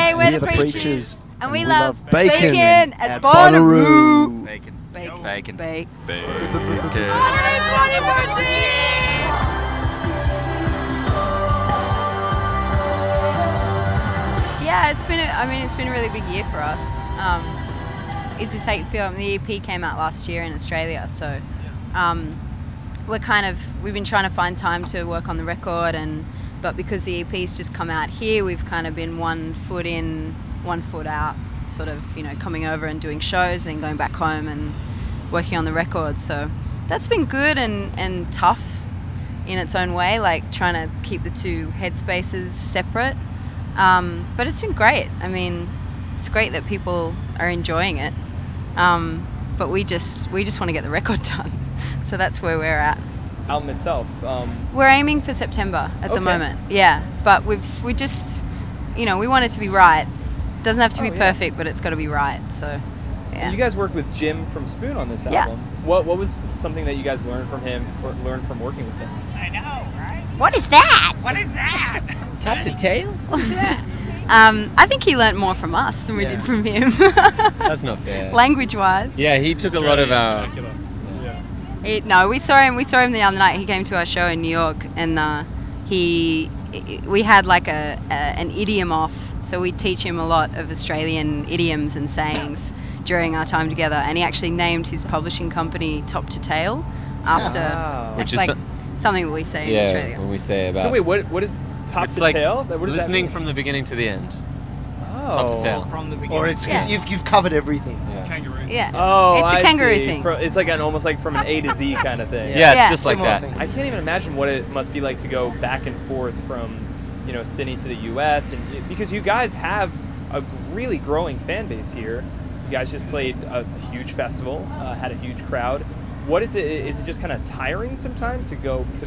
Hey, we're the Preatures. Preachers, And we love bacon at Bonnaroo. Bonnaroo. Bacon. Bacon. Bacon. Bacon. Bacon. Yeah, it's been a really big year for us. Is This How You Feel? The EP came out last year in Australia, so we've been trying to find time to work on the record, but because the EP's just come out here, we've kind of been 1 foot in, 1 foot out, sort of, coming over and doing shows, then going back home and working on the record. So that's been good and tough in its own way, like trying to keep the two headspaces separate. But it's been great. I mean, it's great that people are enjoying it. But we just want to get the record done. So that's where we're at. Album itself. We're aiming for September at the moment. Yeah, but we just, we want it to be right. Doesn't have to be perfect, but it's got to be right. So, yeah. And you guys worked with Jim from Spoon on this album. What was something that you guys learned from him? Learned from working with him? I know, right? What is that? What is that? Top to tail? What's that? I think he learned more from us than we did from him. That's not fair. Language-wise. Yeah, he took a lot of our... No, we saw him the other night. He came to our show in New York, and we had like an idiom off, so we teach him a lot of Australian idioms and sayings during our time together. And he actually named his publishing company Top to Tail after, which is is like something we say in Australia. When we say about. So wait, what is top it's to like tail? What does listening that mean? from the beginning to the end. Oh. Top to tail. From the beginning. Or you've covered everything. Yeah. Kangaroo. Yeah. Oh, it's a kangaroo thing. It's like almost like from an A to Z kind of thing. Yeah, it's Yeah. just like Similar that. thing. I can't even imagine what it must be like to go back and forth from, Sydney to the U.S. and because you guys have a really growing fan base here. You guys just played a huge festival, had a huge crowd. What is it? Is it just kind of tiring sometimes to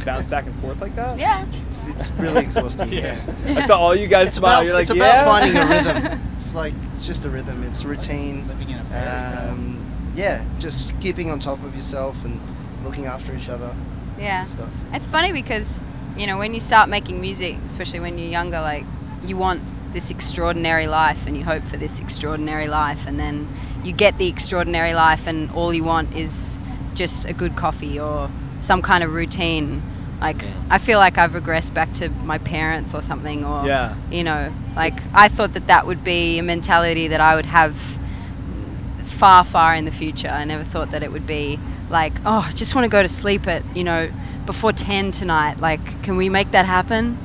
bounce back and forth like that? Yeah. It's really exhausting. Yeah. I saw all you guys smile. You're like, It's about finding a yeah. rhythm. It's just a rhythm. It's routine. Living in a fairy tale. Yeah, just keeping on top of yourself and looking after each other. Yeah. Stuff. It's funny because, when you start making music, especially when you're younger, like, you want this extraordinary life and you hope for this extraordinary life, and then you get the extraordinary life and all you want is just a good coffee or some kind of routine. Like, I feel like I've regressed back to my parents or something, or, I thought that would be a mentality that I would have far, far in the future. I never thought that it would be like, oh, I just want to go to sleep at, before 10 tonight. Like, can we make that happen?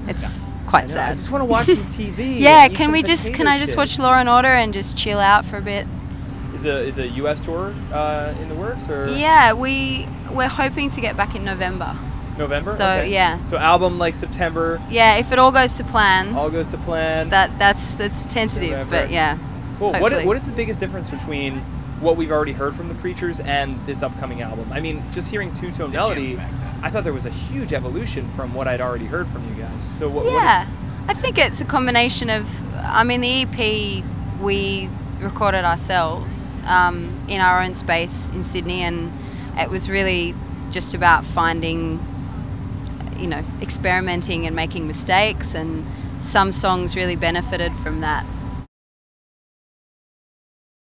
It's quite sad. I just want to watch some TV. Yeah, and eat some can I just potato watch chips. Law and Order and just chill out for a bit? Is a U.S. tour in the works, or? Yeah, we're hoping to get back in November. November? So, Okay. yeah. So album like September. Yeah, if it all goes to plan. All goes to plan. That's tentative, November. but yeah. Cool. Hopefully. What is the biggest difference between what we've already heard from the Preachers and this upcoming album? I mean, just hearing two-tone melody, I thought there was a huge evolution from what I'd already heard from you guys. So what I think it's a combination of, the EP we recorded ourselves in our own space in Sydney, and it was really just about finding, experimenting and making mistakes, and some songs really benefited from that